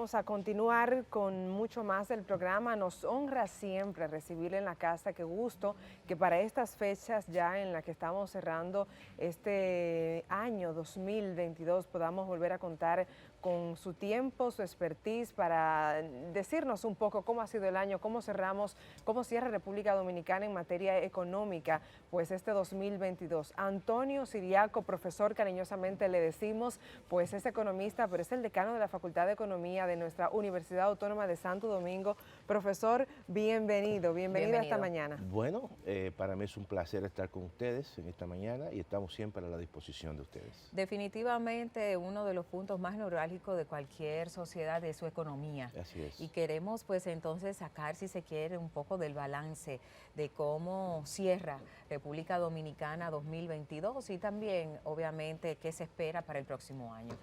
vamos a continuar con mucho más del programa. Nos honra siempre recibirle en la casa. Qué gusto que para estas fechas ya en las que estamos cerrando este año 2022 podamos volver a contar con su tiempo, su expertise para decirnos un poco cómo ha sido el año, cómo cerramos, cómo cierra República Dominicana en materia económica, pues este 2022. Antonio Siriaco, profesor, cariñosamente le decimos, pues es economista, pero es el decano de la Facultad de Economía de nuestra Universidad Autónoma de Santo Domingo. Profesor, bienvenido a esta mañana. Bueno, para mí es un placer estar con ustedes en esta mañana y estamos siempre a la disposición de ustedes. Definitivamente uno de los puntos más neurálgicos de cualquier sociedad es su economía. Así es. Y queremos pues entonces sacar, si se quiere, un poco del balance de cómo cierra República Dominicana 2022 y también, obviamente, qué se espera para el próximo año.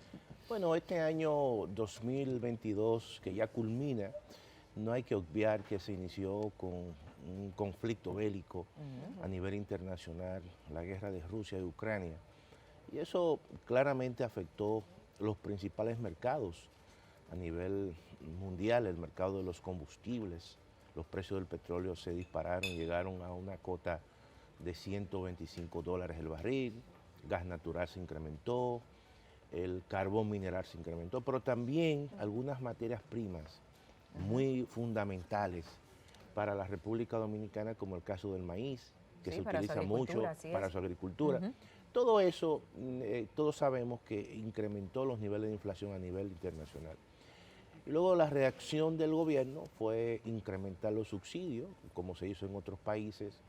Bueno, este año 2022 que ya culmina, no hay que obviar que se inició con un conflicto bélico a nivel internacional, la guerra de Rusia y Ucrania. Y eso claramente afectó los principales mercados a nivel mundial, el mercado de los combustibles. Los precios del petróleo se dispararon, llegaron a una cota de $125 el barril, gas natural se incrementó, el carbón mineral se incrementó, pero también algunas materias primas muy fundamentales para la República Dominicana, como el caso del maíz, que se utiliza mucho para su agricultura. Todo eso, todos sabemos que incrementó los niveles de inflación a nivel internacional. Y luego la reacción del gobierno fue incrementar los subsidios, como se hizo en otros países,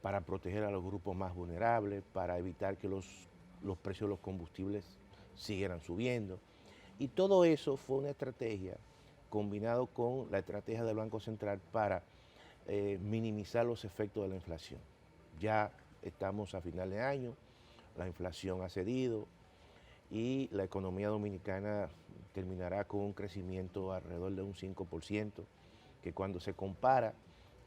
para proteger a los grupos más vulnerables, para evitar que los precios de los combustibles siguieran subiendo. Y todo eso fue una estrategia combinado con la estrategia del Banco Central para minimizar los efectos de la inflación. Ya estamos a final de año, la inflación ha cedido y la economía dominicana terminará con un crecimiento alrededor de un 5%, que cuando se compara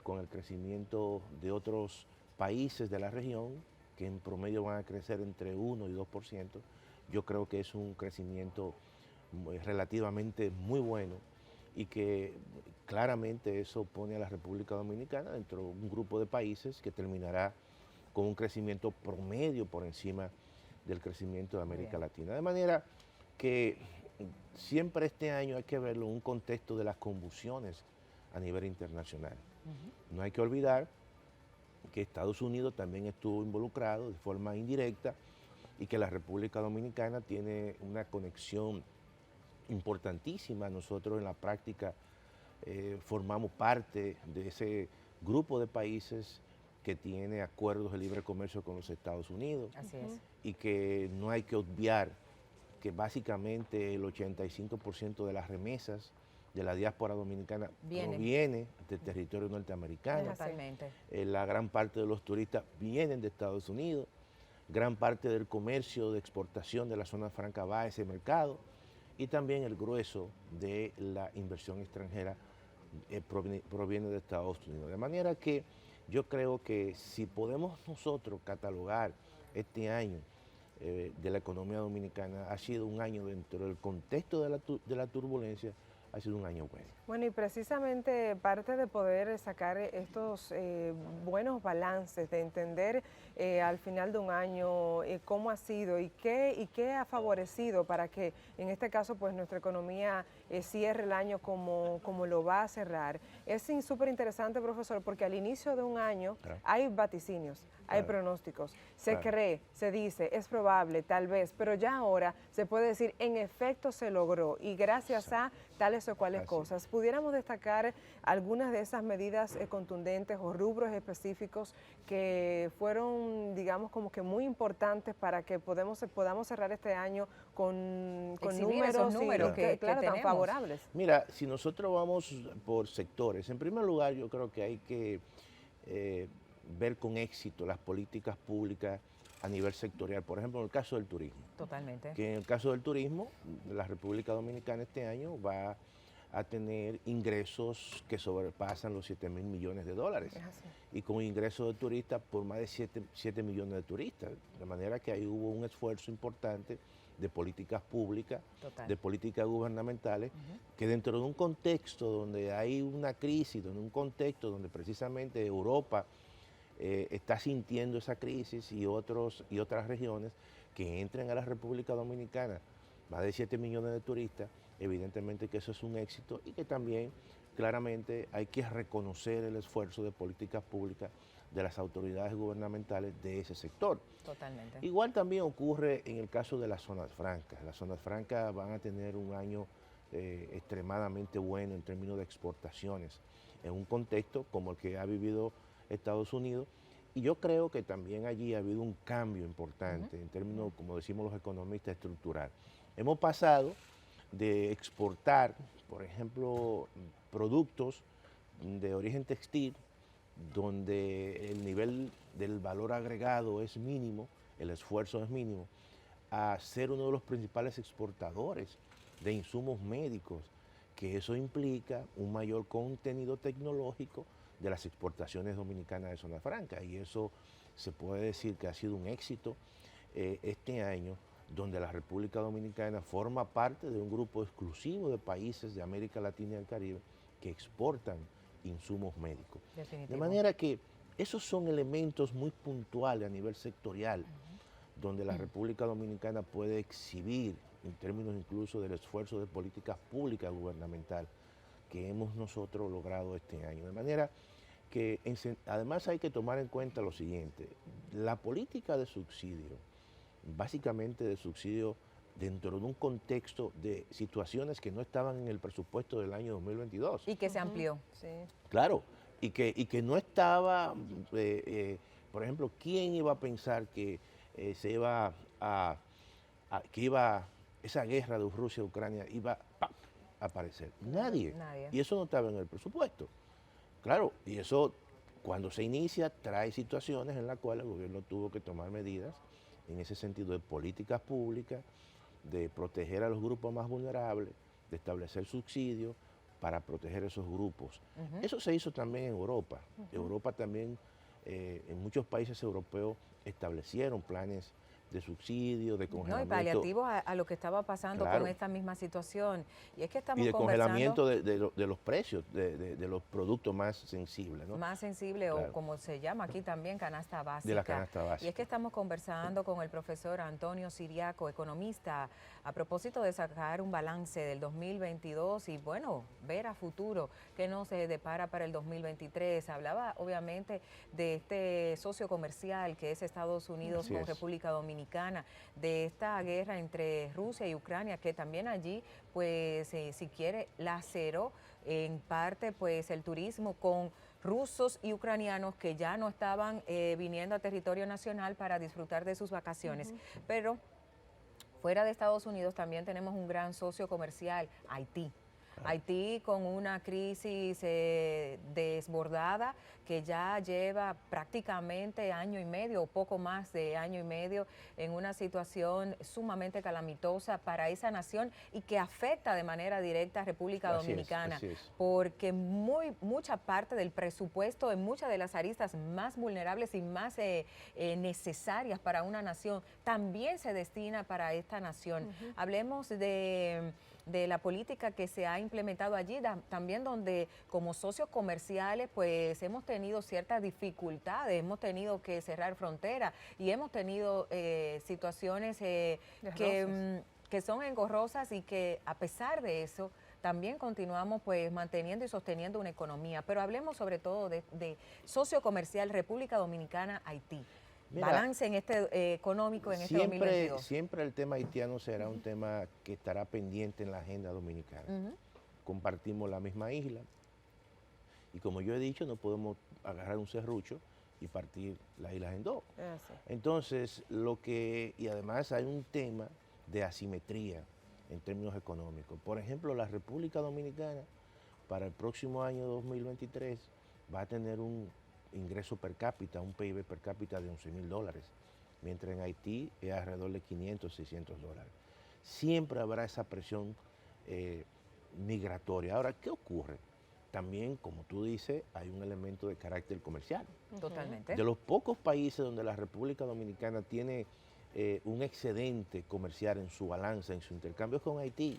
con el crecimiento de otros países de la región, que en promedio van a crecer entre 1 y 2%, yo creo que es un crecimiento relativamente muy bueno y que claramente eso pone a la República Dominicana dentro de un grupo de países que terminará con un crecimiento promedio por encima del crecimiento de América Latina. De manera que siempre este año hay que verlo en un contexto de las convulsiones a nivel internacional. No hay que olvidar que Estados Unidos también estuvo involucrado de forma indirecta y que la República Dominicana tiene una conexión importantísima. Nosotros en la práctica formamos parte de ese grupo de países que tiene acuerdos de libre comercio con los Estados Unidos. Así es. Y que no hay que obviar que básicamente el 85% de las remesas de la diáspora dominicana proviene del territorio norteamericano. Totalmente. La gran parte de los turistas vienen de Estados Unidos, gran parte del comercio de exportación de la zona franca va a ese mercado y también el grueso de la inversión extranjera proviene de Estados Unidos. De manera que yo creo que si podemos nosotros catalogar este año de la economía dominicana, ha sido un año dentro del contexto de la turbulencia, ha sido un año bueno. Bueno, y precisamente parte de poder sacar estos buenos balances, de entender al final de un año cómo ha sido y qué ha favorecido para que en este caso pues nuestra economía cierre el año como lo va a cerrar. Es súper interesante, profesor, porque al inicio de un año hay vaticinios, hay pronósticos, se cree, se dice, es probable, tal vez, pero ya ahora se puede decir, en efecto se logró y gracias a tales o cuales cosas. ¿Pudiéramos destacar algunas de esas medidas contundentes o rubros específicos que fueron, digamos, como que muy importantes para que podamos cerrar este año con números que tan favorables? Mira, si nosotros vamos por sectores, en primer lugar yo creo que hay que ver con éxito las políticas públicas a nivel sectorial, por ejemplo en el caso del turismo. Totalmente. Que en el caso del turismo, la República Dominicana este año va a tener ingresos que sobrepasan los 7.000 millones de dólares. Es así. Y con ingresos de turistas por más de 7 millones de turistas. De manera que ahí hubo un esfuerzo importante de políticas públicas, Total. de políticas gubernamentales, que dentro de un contexto donde hay una crisis, en un contexto donde precisamente Europa está sintiendo esa crisis y otras regiones que entren a la República Dominicana, más de 7 millones de turistas, evidentemente que eso es un éxito y que también claramente hay que reconocer el esfuerzo de políticas públicas de las autoridades gubernamentales de ese sector. Totalmente. Igual también ocurre en el caso de las zonas francas. Las zonas francas van a tener un año extremadamente bueno en términos de exportaciones, en un contexto como el que ha vivido Estados Unidos. Y yo creo que también allí ha habido un cambio importante en términos, como decimos los economistas, estructural. Hemos pasado de exportar, por ejemplo, productos de origen textil, donde el nivel del valor agregado es mínimo, el esfuerzo es mínimo, a ser uno de los principales exportadores de insumos médicos, que eso implica un mayor contenido tecnológico de las exportaciones dominicanas de zona franca, y eso se puede decir que ha sido un éxito este año, donde la República Dominicana forma parte de un grupo exclusivo de países de América Latina y el Caribe que exportan insumos médicos. Definitivo. De manera que esos son elementos muy puntuales a nivel sectorial, donde la República Dominicana puede exhibir, en términos incluso del esfuerzo de políticas públicas gubernamental que hemos nosotros logrado este año. De manera que además hay que tomar en cuenta lo siguiente: la política de subsidio, básicamente de subsidio dentro de un contexto de situaciones que no estaban en el presupuesto del año 2022. Y que se amplió. Sí. Claro, y que no estaba, por ejemplo, ¿quién iba a pensar que se iba esa guerra de Rusia-Ucrania iba a aparecer? Nadie. Nadie. Y eso no estaba en el presupuesto. Claro, y eso cuando se inicia trae situaciones en las cuales el gobierno tuvo que tomar medidas en ese sentido de políticas públicas, de proteger a los grupos más vulnerables, de establecer subsidios para proteger esos grupos. Eso se hizo también en Europa. Europa también, en muchos países europeos establecieron planes de subsidio, de No, y congelamiento. paliativos a lo que estaba pasando Claro. con esta misma situación. Y es que estamos Y de conversando congelamiento de los precios de los productos más sensibles, ¿no? más sensible, Claro. o como se llama aquí también, canasta básica. De la canasta básica. Y es que estamos conversando con el profesor Antonio Siriaco, economista, a propósito de sacar un balance del 2022 y, bueno, ver a futuro qué nos depara para el 2023. Hablaba, obviamente, de este socio comercial que es Estados Unidos Así con es. República Dominicana, de esta guerra entre Rusia y Ucrania, que también allí, pues, si quiere, laceró en parte, pues, el turismo con rusos y ucranianos que ya no estaban viniendo a territorio nacional para disfrutar de sus vacaciones. Pero fuera de Estados Unidos también tenemos un gran socio comercial, Haití. Haití con una crisis desbordada que ya lleva prácticamente año y medio o poco más de año y medio en una situación sumamente calamitosa para esa nación y que afecta de manera directa a República Dominicana, así es. porque mucha parte del presupuesto en muchas de las aristas más vulnerables y más necesarias para una nación también se destina para esta nación. Hablemos de la política que se ha implementado allí, también donde como socios comerciales pues hemos tenido ciertas dificultades, hemos tenido que cerrar fronteras y hemos tenido situaciones que son engorrosas y que a pesar de eso también continuamos pues manteniendo y sosteniendo una economía. Pero hablemos sobre todo de socio comercial República Dominicana-Haití. Mira, balance en este económico en este 2022. Siempre el tema haitiano será un tema que estará pendiente en la agenda dominicana. Compartimos la misma isla y, como yo he dicho, no podemos agarrar un serrucho y partir las islas en dos. Sí. Entonces, y además hay un tema de asimetría en términos económicos. Por ejemplo, la República Dominicana para el próximo año 2023 va a tener un ingreso per cápita, un PIB per cápita de $11,000, mientras en Haití es alrededor de $500, $600. Siempre habrá esa presión migratoria. Ahora, ¿qué ocurre? También, como tú dices, hay un elemento de carácter comercial. Totalmente. De los pocos países donde la República Dominicana tiene un excedente comercial en su balanza, en su intercambio es con Haití.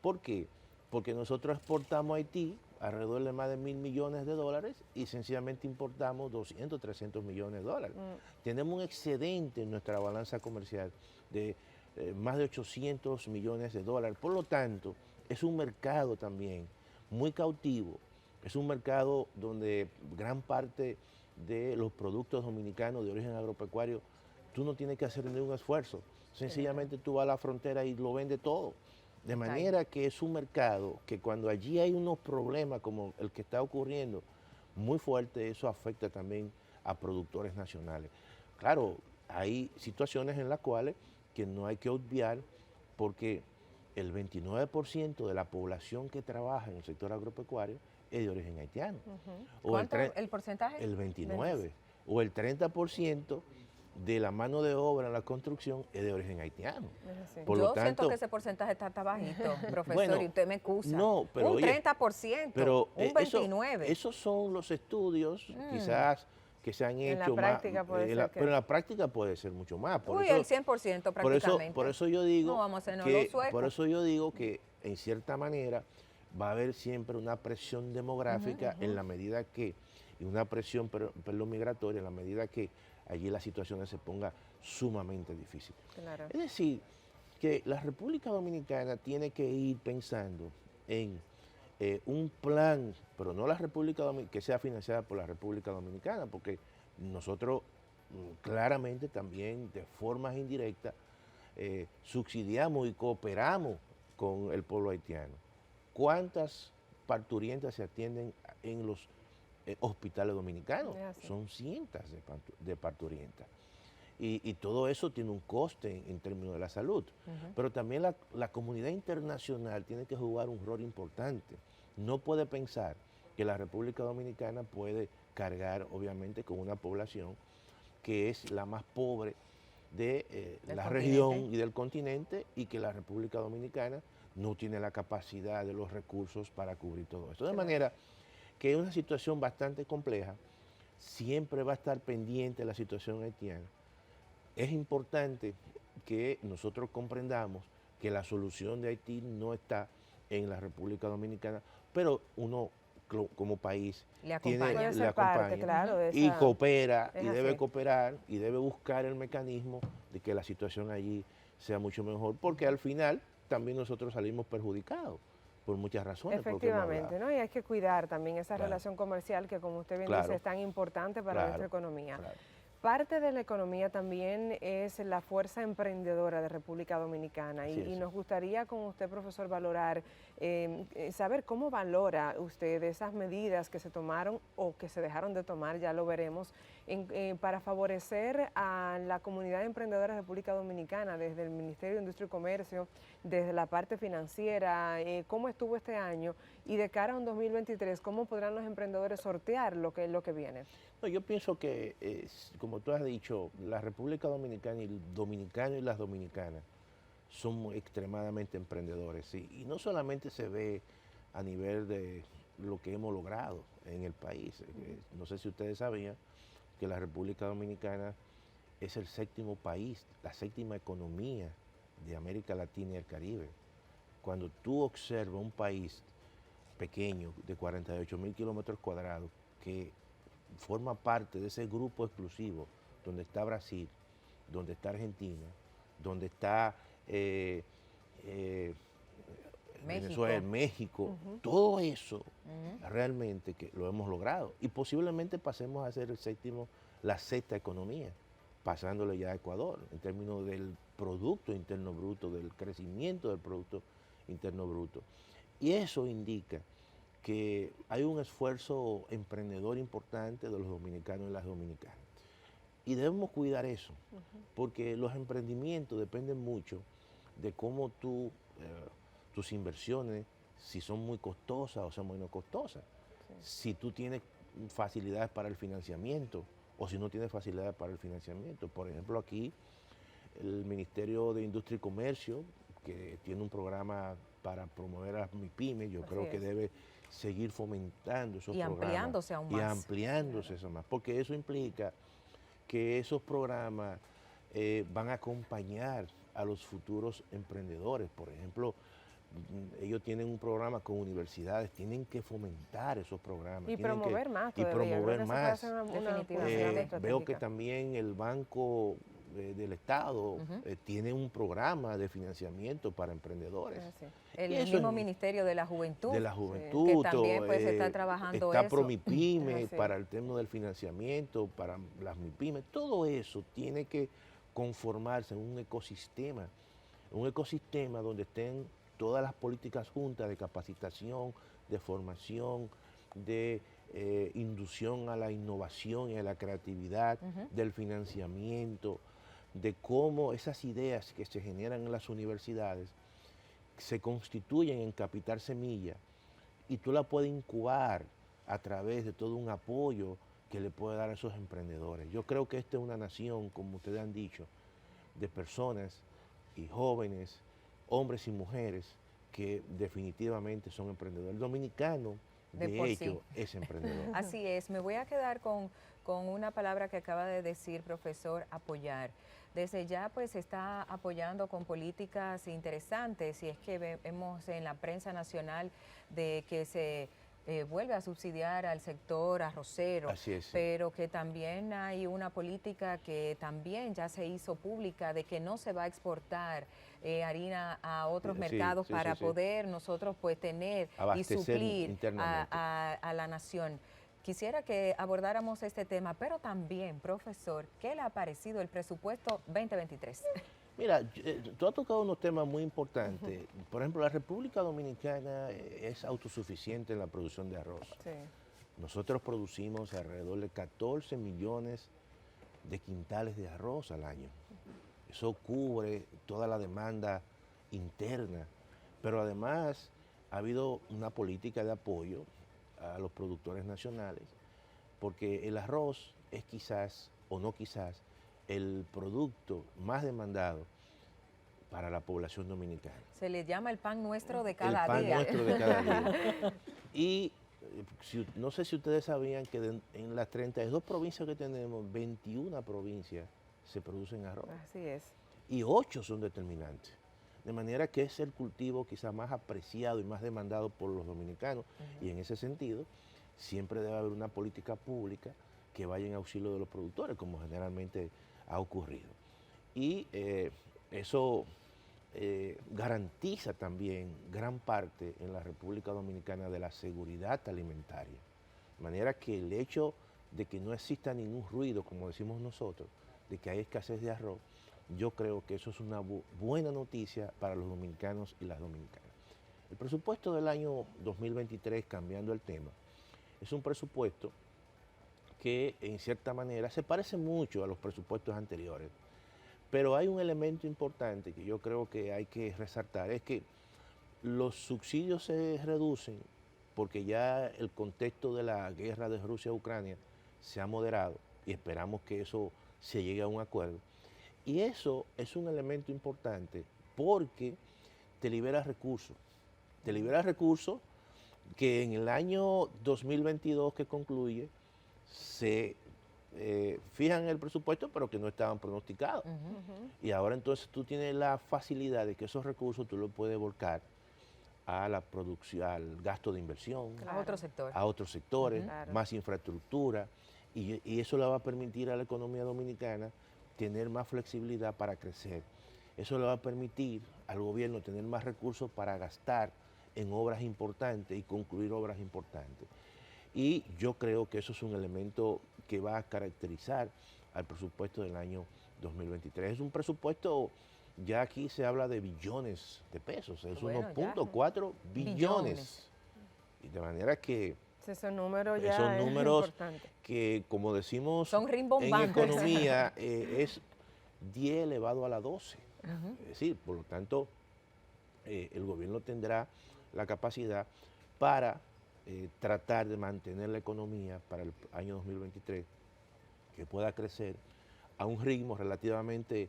¿Por qué? Porque nosotros exportamos a Haití alrededor de más de 1.000 millones de dólares y sencillamente importamos 200, 300 millones de dólares. Tenemos un excedente en nuestra balanza comercial de más de 800 millones de dólares. Por lo tanto, es un mercado también muy cautivo. Es un mercado donde gran parte de los productos dominicanos de origen agropecuario, tú no tienes que hacer ningún esfuerzo. Sencillamente tú vas a la frontera y lo vendes todo. De manera que es un mercado que cuando allí hay unos problemas como el que está ocurriendo muy fuerte, eso afecta también a productores nacionales. Claro, hay situaciones en las cuales que no hay que obviar porque el 29% de la población que trabaja en el sector agropecuario es de origen haitiano. ¿Cuánto el porcentaje? El 29%. O el 30% de la mano de obra en la construcción es de origen haitiano. Por lo tanto, siento que ese porcentaje está bajito, profesor, bueno, y usted me excusa. No, pero un 30%, pero, un 29%. Esos son los estudios, quizás, que se han hecho en la práctica más, pero en la práctica puede ser mucho más. Por eso, el 100% prácticamente. Por eso yo digo no vamos a por eso yo digo que en cierta manera va a haber siempre una presión demográfica en la medida que, y una presión perdón, migratoria en la medida que allí la situación se ponga sumamente difícil. Claro. Es decir, que la República Dominicana tiene que ir pensando en un plan, pero no la República Dominicana, que sea financiada por la República Dominicana, porque nosotros claramente también de formas indirectas subsidiamos y cooperamos con el pueblo haitiano. ¿Cuántas parturientas se atienden en los hospitales dominicanos? Son cientos de parturientas. Y todo eso tiene un coste en términos de la salud. Pero también la comunidad internacional tiene que jugar un rol importante. No puede pensar que la República Dominicana puede cargar, obviamente, con una población que es la más pobre de la región y del continente, y que la República Dominicana no tiene la capacidad de los recursos para cubrir todo esto. De manera que es una situación bastante compleja, siempre va a estar pendiente la situación haitiana. Es importante que nosotros comprendamos que la solución de Haití no está en la República Dominicana, pero uno como país le acompaña y coopera y debe cooperar y debe buscar el mecanismo de que la situación allí sea mucho mejor, porque al final también nosotros salimos perjudicados por muchas razones. Efectivamente, ¿no? Y hay que cuidar también esa relación comercial que, como usted bien dice, es tan importante para nuestra economía. Parte de la economía también es la fuerza emprendedora de República Dominicana y nos gustaría con usted, profesor, valorar, saber cómo valora usted esas medidas que se tomaron o que se dejaron de tomar, ya lo veremos, para favorecer a la comunidad emprendedora de República Dominicana desde el Ministerio de Industria y Comercio, desde la parte financiera, cómo estuvo este año y de cara a un 2023, cómo podrán los emprendedores sortear lo que viene. No, yo pienso que, como tú has dicho, la República Dominicana y el dominicano y las dominicanas son extremadamente emprendedores, y no solamente se ve a nivel de lo que hemos logrado en el país. No sé si ustedes sabían que la República Dominicana es el séptimo país, la séptima economía de América Latina y el Caribe. Cuando tú observas un país pequeño de 48.000 kilómetros cuadrados que forma parte de ese grupo exclusivo donde está Brasil, donde está Argentina, donde está Venezuela, México, todo eso realmente que lo hemos logrado, y posiblemente pasemos a ser la sexta economía, pasándole ya a Ecuador en términos del Producto Interno Bruto, del crecimiento del Producto Interno Bruto. Y eso indica que hay un esfuerzo emprendedor importante de los dominicanos y las dominicanas. Y debemos cuidar eso, porque los emprendimientos dependen mucho de cómo tus inversiones, si son muy costosas o son muy no costosas. Si tú tienes facilidades para el financiamiento o si no tienes facilidades para el financiamiento. Por ejemplo, aquí el Ministerio de Industria y Comercio, que tiene un programa para promover a MIPYME, yo creo que es. debe seguir fomentando esos Y programas. ampliándose aún Y más. ampliándose eso más, porque eso implica que esos programas van a acompañar a los futuros emprendedores. Por ejemplo, ellos tienen un programa con universidades, tienen que fomentar esos programas. Y tienen promover más y todavía. Creo promover que se puede más. hacer una Definitivamente. publicidad Veo que estratégica. también el Banco del Estado tiene un programa de financiamiento para emprendedores. Sí. El Y eso mismo es Ministerio de la Juventud. de la que juventud, también pues está trabajando está eso. ProMIPYME Así. para el tema del financiamiento, para las MIPYME, todo eso tiene que conformarse en un ecosistema donde estén todas las políticas juntas de capacitación, de formación, de inducción a la innovación y a la creatividad, del financiamiento, de cómo esas ideas que se generan en las universidades se constituyen en capital semilla y tú la puedes incubar a través de todo un apoyo que le puede dar a esos emprendedores. Yo creo que esta es una nación, como ustedes han dicho, de personas y jóvenes, hombres y mujeres, que definitivamente son emprendedores. El dominicano, de hecho, es emprendedor. Así es. Me voy a quedar con una palabra que acaba de decir, profesor, apoyar. Desde ya pues se está apoyando con políticas interesantes y es que vemos en la prensa nacional de que se vuelve a subsidiar al sector arrocero, Así es. pero que también hay una política que también ya se hizo pública de que no se va a exportar harina a otros mercados para poder nosotros pues tener y abastecer suplir internamente a la nación. Quisiera que abordáramos este tema, pero también, profesor, ¿qué le ha parecido el presupuesto 2023? Mira, tú has tocado unos temas muy importantes. Por ejemplo, la República Dominicana es autosuficiente en la producción de arroz. Sí. Nosotros producimos alrededor de 14 millones de quintales de arroz al año. Eso cubre toda la demanda interna, pero además ha habido una política de apoyo a los productores nacionales, porque el arroz es quizás, o no quizás, el producto más demandado para la población dominicana. Se le llama el pan nuestro de cada día. El pan nuestro de cada día. Y no sé si ustedes sabían que en las 32 provincias que tenemos, 21 provincias se producen arroz. Así es. Y 8 son determinantes. De manera que es el cultivo quizás más apreciado y más demandado por los dominicanos. Y en ese sentido, siempre debe haber una política pública que vaya en auxilio de los productores, como generalmente ha ocurrido. Y eso garantiza también gran parte en la República Dominicana de la seguridad alimentaria. De manera que el hecho de que no exista ningún ruido, como decimos nosotros, de que hay escasez de arroz, yo creo que eso es una buena noticia para los dominicanos y las dominicanas. El presupuesto del año 2023, cambiando el tema, es un presupuesto que en cierta manera se parece mucho a los presupuestos anteriores, pero hay un elemento importante que yo creo que hay que resaltar, es que los subsidios se reducen porque ya el contexto de la guerra de Rusia a Ucrania se ha moderado y esperamos que eso se llegue a un acuerdo. Y eso es un elemento importante porque te libera recursos. Te libera recursos que en el año 2022 que concluye se fijan en el presupuesto, pero que no estaban pronosticados. Y ahora entonces tú tienes la facilidad de que esos recursos tú los puedes volcar a la producción, al gasto de inversión, A otro sector. a otros sectores, más infraestructura, y eso le va a permitir a la economía dominicana tener más flexibilidad para crecer. Eso le va a permitir al gobierno tener más recursos para gastar en obras importantes y concluir obras importantes. Y yo creo que eso es un elemento que va a caracterizar al presupuesto del año 2023. Es un presupuesto, ya aquí se habla de billones de pesos, es Bueno, 1.4 billones. Y de manera que Ese número ya son es números importante. que, como decimos Son en rimbombantes. economía, es 10 elevado a la 12. Es decir, por lo tanto, el gobierno tendrá la capacidad para tratar de mantener la economía para el año 2023, que pueda crecer a un ritmo relativamente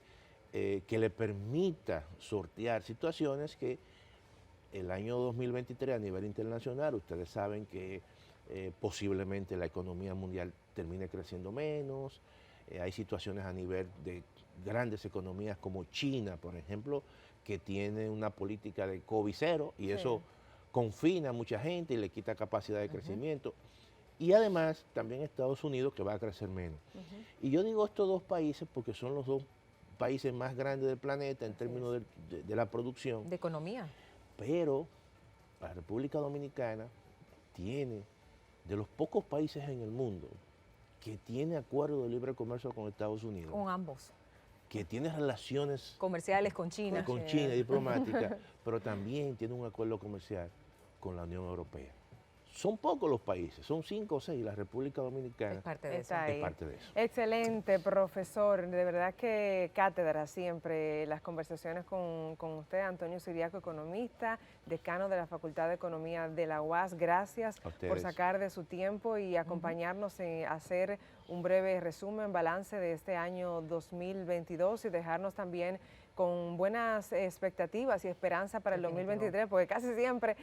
que le permita sortear situaciones que el año 2023 a nivel internacional, ustedes saben que posiblemente la economía mundial termine creciendo menos, hay situaciones a nivel de grandes economías como China, por ejemplo, que tiene una política de COVID cero y eso confina a mucha gente y le quita capacidad de crecimiento. Y además también Estados Unidos, que va a crecer menos. Y yo digo estos dos países porque son los dos países más grandes del planeta en términos de la producción. De economía. Pero la República Dominicana tiene de los pocos países en el mundo que tiene acuerdo de libre comercio con Estados Unidos. Con ambos. Que tiene relaciones comerciales con China. Con China, diplomáticas, pero también tiene un acuerdo comercial con la Unión Europea. Son pocos los países, son 5 o 6, la República Dominicana es parte de eso. Es parte de eso. Excelente, profesor. De verdad que cátedra siempre las conversaciones con usted, Antonio Siriaco, economista, decano de la Facultad de Economía de la UAS. Gracias por sacar de su tiempo y acompañarnos en hacer un breve resumen, balance de este año 2022 y dejarnos también con buenas expectativas y esperanza para el 2023, porque casi siempre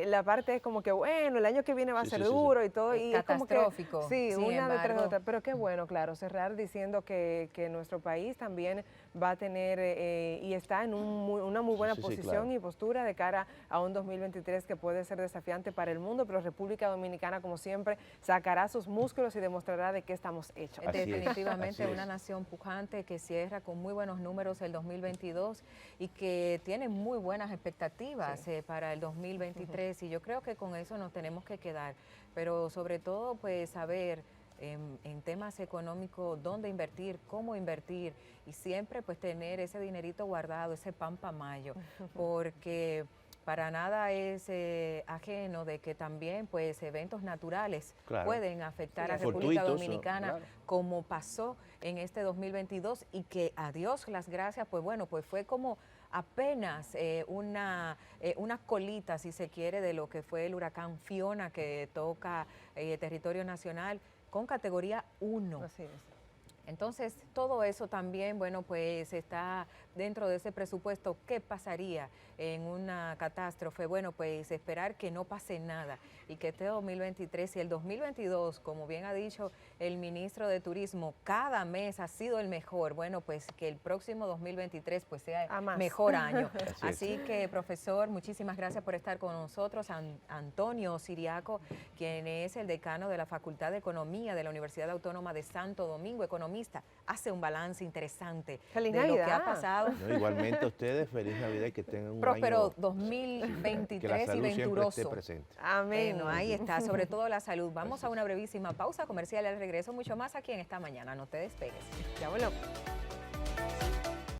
la parte es como que, bueno, el año que viene va a ser duro y todo. Y catastrófico. Es como que, una detrás de otra. Pero qué bueno, claro, cerrar diciendo que nuestro país también va a tener y está en una muy buena posición y postura de cara a un 2023 que puede ser desafiante para el mundo, pero República Dominicana, como siempre, sacará sus músculos y demostrará de qué estamos hechos. Definitivamente una nación pujante que cierra con muy buenos números el 2022 y que tiene muy buenas expectativas para el 2023 y yo creo que con eso nos tenemos que quedar, pero sobre todo pues saber en temas económicos dónde invertir, cómo invertir y siempre pues tener ese dinerito guardado, ese pan pa' mayo, porque para nada es ajeno de que también pues eventos naturales pueden afectar a República Dominicana como pasó en este 2022 y que a Dios las gracias, pues bueno, pues fue como apenas una colita, si se quiere, de lo que fue el huracán Fiona que toca territorio nacional con categoría 1. Así es. Entonces, todo eso también, bueno, pues está dentro de ese presupuesto. ¿Qué pasaría en una catástrofe? Bueno, pues esperar que no pase nada y que este 2023 y el 2022, como bien ha dicho el ministro de Turismo, cada mes ha sido el mejor. Bueno, pues que el próximo 2023 pues sea el mejor año. Así que, profesor, muchísimas gracias por estar con nosotros. Antonio Siriaco, quien es el decano de la Facultad de Economía de la Universidad Autónoma de Santo Domingo, economista, hace un balance interesante de lo que ha pasado. No, igualmente a ustedes, feliz Navidad y que tengan un próspero año 2023 y venturoso. Amén. Bueno, ahí está, sobre todo la salud. Vamos a una brevísima pausa comercial y al regreso mucho más aquí en Esta Mañana. No te despegues. Ya volvemos.